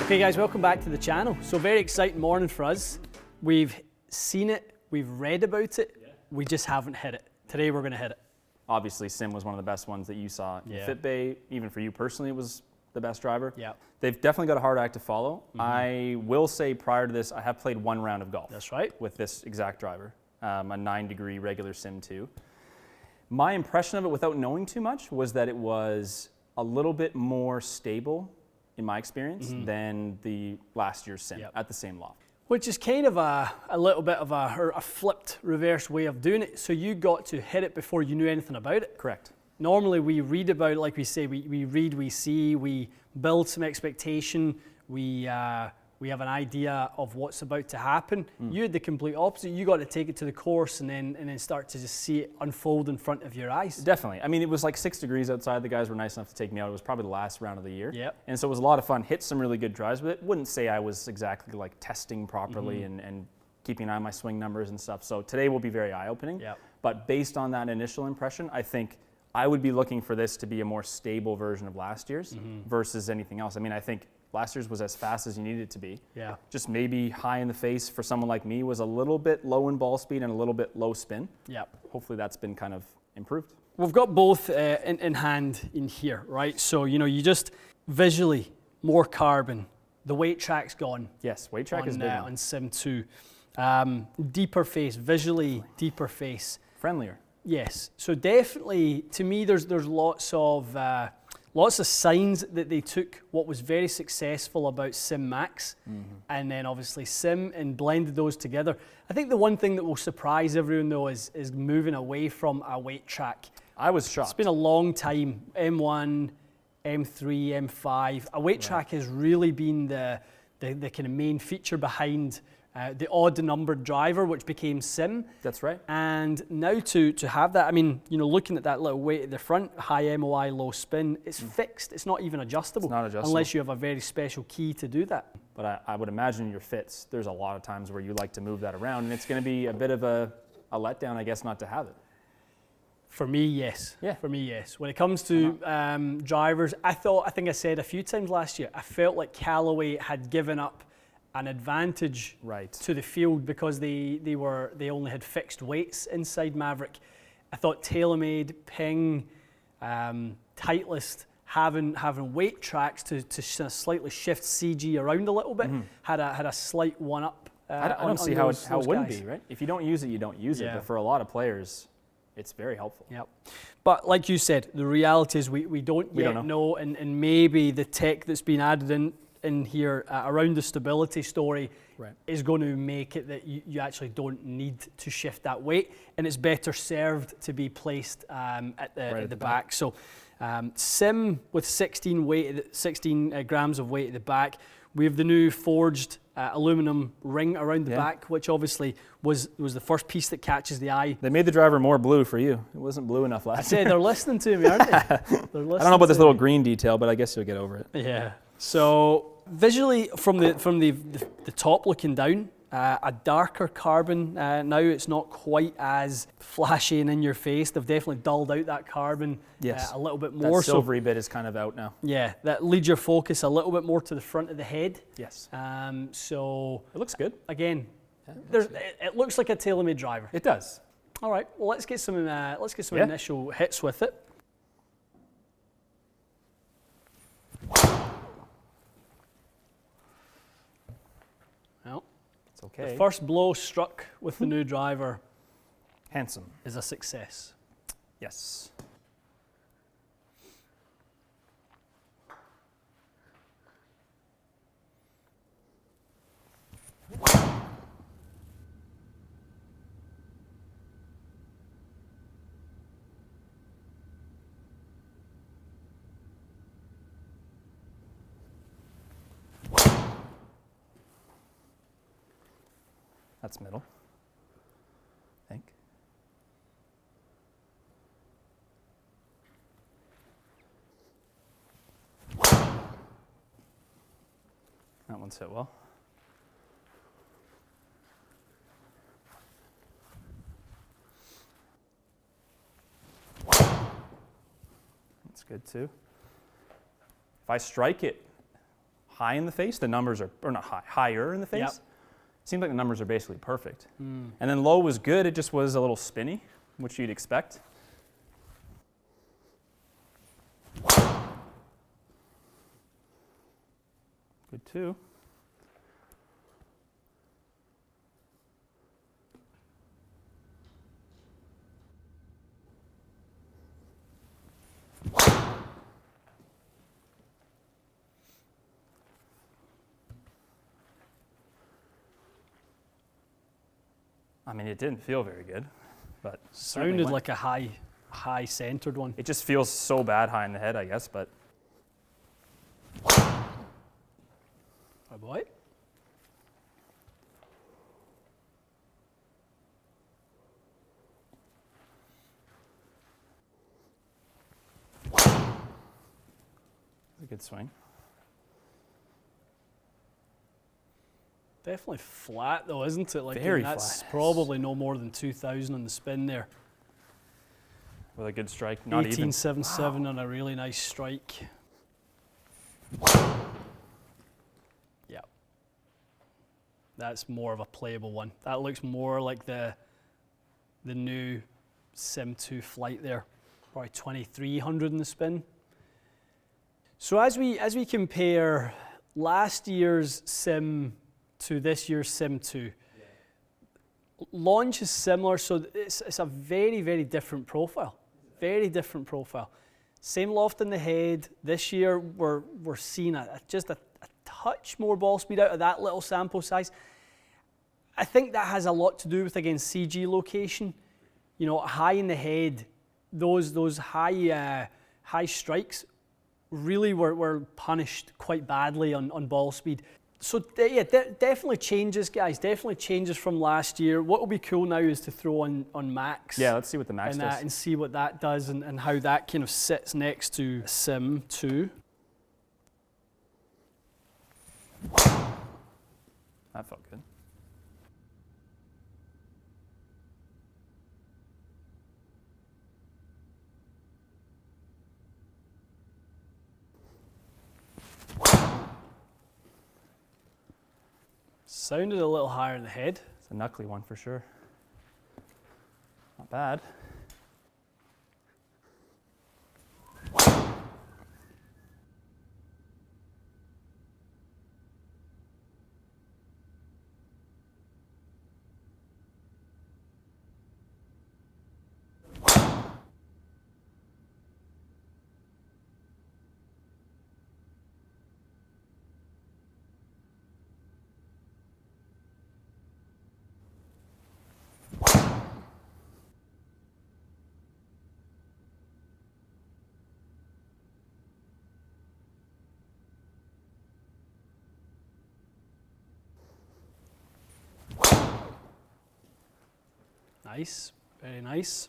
Okay guys, welcome back to the channel. So very exciting morning for us. We've seen it, we've read about it, we just haven't hit it. Today we're gonna hit it. Obviously, Sim was one of the best ones that you saw in Yeah. FitBay. Even for you personally, it was the best driver. Yeah. They've definitely got a hard act to follow. I will say prior to this, I have played one round of golf. That's right. With this exact driver, a 9-degree regular SIM2. My impression of it without knowing too much was that it was a little bit more stable in my experience than the last year's Sim at the same loft. Which is kind of a little bit of a flipped reverse way of doing it. So you got to hit it before you knew anything about it. Correct. Normally we read about it, like we say, we read, we see, we build some expectation, we have an idea of what's about to happen. You had the complete opposite. You got to take it to the course and then start to just see it unfold in front of your eyes. Definitely. I mean, it was like 6 degrees outside. The guys were nice enough to take me out. It was probably the last round of the year. Yep. And so it was a lot of fun. Hit some really good drives with it. Wouldn't say I was exactly like testing properly and keeping an eye on my swing numbers and stuff. So today will be very eye-opening. Yep. But based on that initial impression, I think I would be looking for this to be a more stable version of last year's versus anything else. I mean, I think last year's was as fast as you needed it to be. Yeah. Just maybe high in the face for someone like me was a little bit low in ball speed and a little bit low spin. Yep. Hopefully that's been kind of improved. We've got both in hand in here, right? So, you know, you just visually, more carbon. The weight track's gone. Yes, weight track is big on SIM2. Deeper face, visually deeper face. Friendlier. Yes. So definitely, to me, there's lots of signs that they took what was very successful about Sim Max and then obviously Sim and blended those together. I think the one thing that will surprise everyone though is moving away from a weight track. I was shocked. It's been a long time. M1, M3, M5. A weight track has really been the kind of main feature behind the odd numbered driver, which became Sim. That's right. And now to have that, I mean, you know, looking at that little weight at the front, high MOI, low spin, it's fixed. It's not even adjustable. It's not adjustable. Unless you have a very special key to do that. But I would imagine your fits, there's a lot of times where you like to move that around, and it's going to be a bit of a letdown, I guess, not to have it. For me, yes. Yeah. For me, yes. When it comes to drivers, I think I said a few times last year, I felt like Callaway had given up an advantage to the field because they only had fixed weights inside Maverick. I thought Taylormade, Ping, Titleist having weight tracks to slightly shift CG around a little bit had a slight one up. I don't see how it wouldn't be, right? If you don't use it, you don't use it. But for a lot of players, it's very helpful. Yep. But like you said, the reality is we don't yet know, and maybe the tech that's been added in here around the stability story is going to make it that you actually don't need to shift that weight, and it's better served to be placed at the back. So Sim with 16 grams of weight at the back. We have the new forged aluminum ring around the back, which obviously was the first piece that catches the eye. They made the driver more blue for you. It wasn't blue enough last year. I say they're listening to me, aren't they? I don't know about this little green detail, but I guess you'll get over it. Yeah. So visually, from the top looking down, a darker carbon. Now it's not quite as flashy and in your face. They've definitely dulled out that carbon a little bit more. That silvery bit is kind of out now. Yeah, that leads your focus a little bit more to the front of the head. Yes. So it looks good. Again, it looks like a Taylormade driver. It does. All right. Well, let's get some initial hits with it. Well, it's okay. The first blow struck with the new driver handsome is a success. Yes. That's middle, I think. That one's hit well. That's good too. If I strike it high in the face, the numbers are, or not high, higher in the face. Yep. Seemed like the numbers are basically perfect. And then low was good, it just was a little spinny, which you'd expect. Good too. I mean, it didn't feel very good, but sounded like a high centered one. It just feels so bad high in the head, I guess, but. Oh boy. That's a good swing. Definitely flat though, isn't it? Like Very that's flat. probably no more than 2,000 on the spin there. With a good strike, not even. 1877 wow. On a really nice strike. Yeah. That's more of a playable one. That looks more like the new SIM2 flight there. Probably 2,300 in the spin. So as we compare last year's Sim to this year's SIM2, launch is similar, so it's a very, very different profile. Very different profile. Same loft in the head. This year we're seeing just a touch more ball speed out of that little sample size. I think that has a lot to do with, again, CG location. You know, high in the head, those high strikes really were punished quite badly on ball speed. So yeah, definitely changes, guys. Definitely changes from last year. What will be cool now is to throw on max. Yeah, let's see what the max does. And see what that does and how that kind of sits next to Sim2. That felt good. Sounded a little higher in the head. It's a knuckly one for sure. Not bad. Nice, very nice.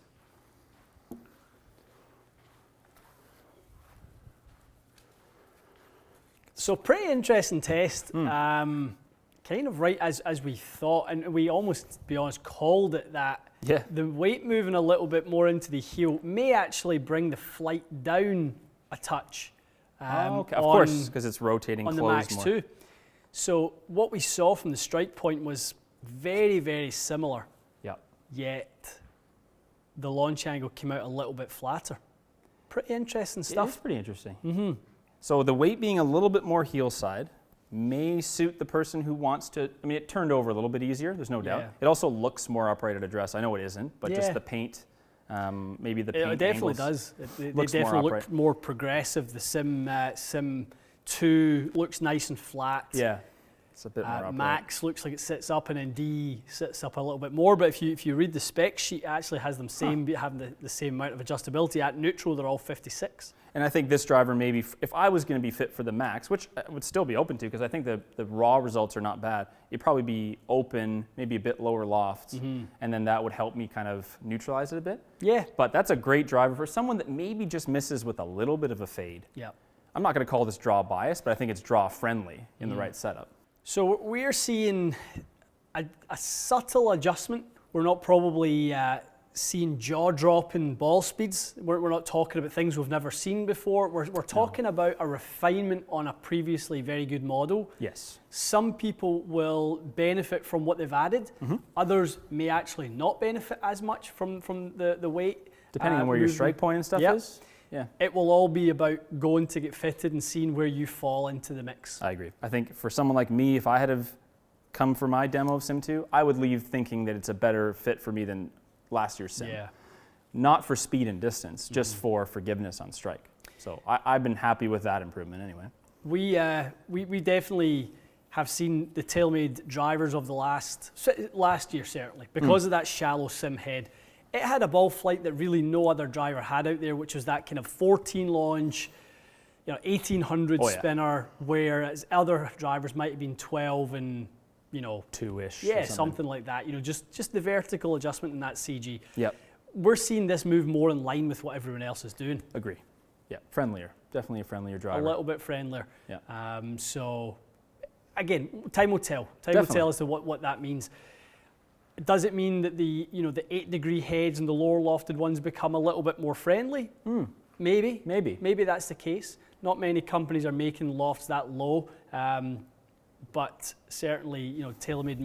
So pretty interesting test. Kind of right as we thought, and we almost, to be honest, called it that. Yeah. The weight moving a little bit more into the heel may actually bring the flight down a touch. Okay. Of course, because it's rotating on closed the Max more. 2. So what we saw from the strike point was very, very similar. Yeah. Yet the launch angle came out a little bit flatter. Pretty interesting stuff. It is pretty interesting. So the weight being a little bit more heel side may suit the person who wants to, I mean, it turned over a little bit easier, there's no doubt. It also looks more upright at address. I know it isn't, but just the paint, maybe the paint It definitely angles does. They looks definitely more look upright. more progressive. The Sim2 looks nice and flat. Yeah, it's a bit more upright. Max looks like it sits up, and then D sits up a little bit more. But if you read the spec sheet, it actually has them having the same amount of adjustability. At neutral, they're all 56. And I think this driver maybe, if I was going to be fit for the Max, which I would still be open to because I think the raw results are not bad, it'd probably be open, maybe a bit lower lofts, and then that would help me kind of neutralize it a bit. Yeah. But that's a great driver for someone that maybe just misses with a little bit of a fade. Yeah. I'm not going to call this draw bias, but I think it's draw friendly in the right setup. So we're seeing a subtle adjustment. We're not probably seeing jaw-dropping ball speeds. We're not talking about things we've never seen before. We're talking about a refinement on a previously very good model. Yes. Some people will benefit from what they've added. Others may actually not benefit as much from the weight. Depending on where your strike point and stuff is. Yeah. It will all be about going to get fitted and seeing where you fall into the mix. I agree. I think for someone like me, if I had have come for my demo of SIM2, I would leave thinking that it's a better fit for me than last year's Sim. Yeah. Not for speed and distance, just for forgiveness on strike. So I've been happy with that improvement anyway. We definitely have seen the Taylormade drivers of the last year, certainly, because of that shallow sim head. It had a ball flight that really no other driver had out there, which was that kind of 14 launch, 1800 spinner, whereas other drivers might have been 12 and 2-ish. Yeah, something like that. Just the vertical adjustment in that CG. Yep. We're seeing this move more in line with what everyone else is doing. Agree. Yeah, friendlier. Definitely a friendlier driver. A little bit friendlier. Yeah. So, again, time will tell. Time will tell as to what that means. Does it mean that the 8-degree heads and the lower lofted ones become a little bit more friendly? Maybe. Maybe that's the case. Not many companies are making lofts that low. But certainly, Taylormade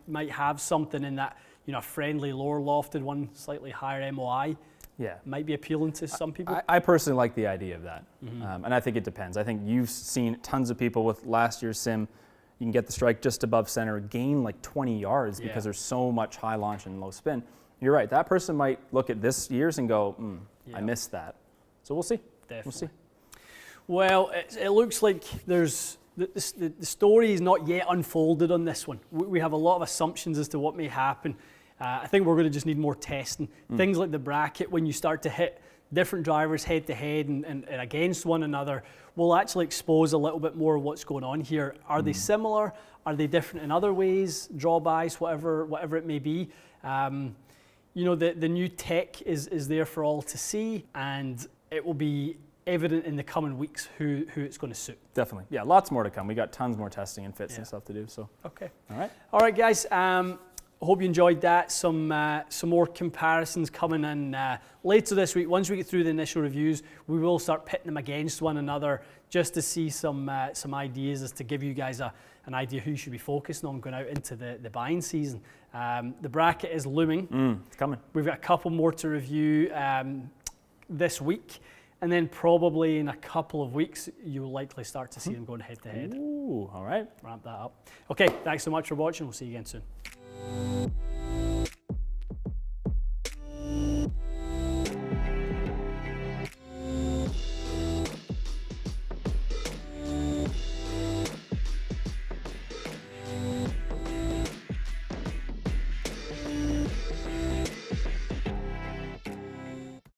might have something in that, friendly lower lofted one, slightly higher MOI. Yeah, might be appealing to some people. I personally like the idea of that, and I think it depends. I think you've seen tons of people with last year's Sim. You can get the strike just above center, gain like 20 yards because there's so much high launch and low spin. You're right. That person might look at this year's and go, I missed that. So we'll see. Definitely. We'll see. Well, it looks like there's. The story is not yet unfolded on this one. We have a lot of assumptions as to what may happen. I think we're going to just need more testing. Things like the bracket, when you start to hit different drivers head to head and against one another, will actually expose a little bit more of what's going on here. Are they similar? Are they different in other ways? Drawbys, whatever it may be. The new tech is there for all to see, and it will be evident in the coming weeks who it's going to suit. Definitely. Yeah, lots more to come. We got tons more testing and fits and stuff to do. So okay. All right, guys. Hope you enjoyed that. Some more comparisons coming in later this week. Once we get through the initial reviews, we will start pitting them against one another just to see some ideas as to give you guys an idea who you should be focusing on going out into the buying season. The bracket is looming. It's coming. We've got a couple more to review this week. And then probably in a couple of weeks, you'll likely start to see them going head to head. Ooh, all right. Ramp that up. Okay, thanks so much for watching. We'll see you again soon.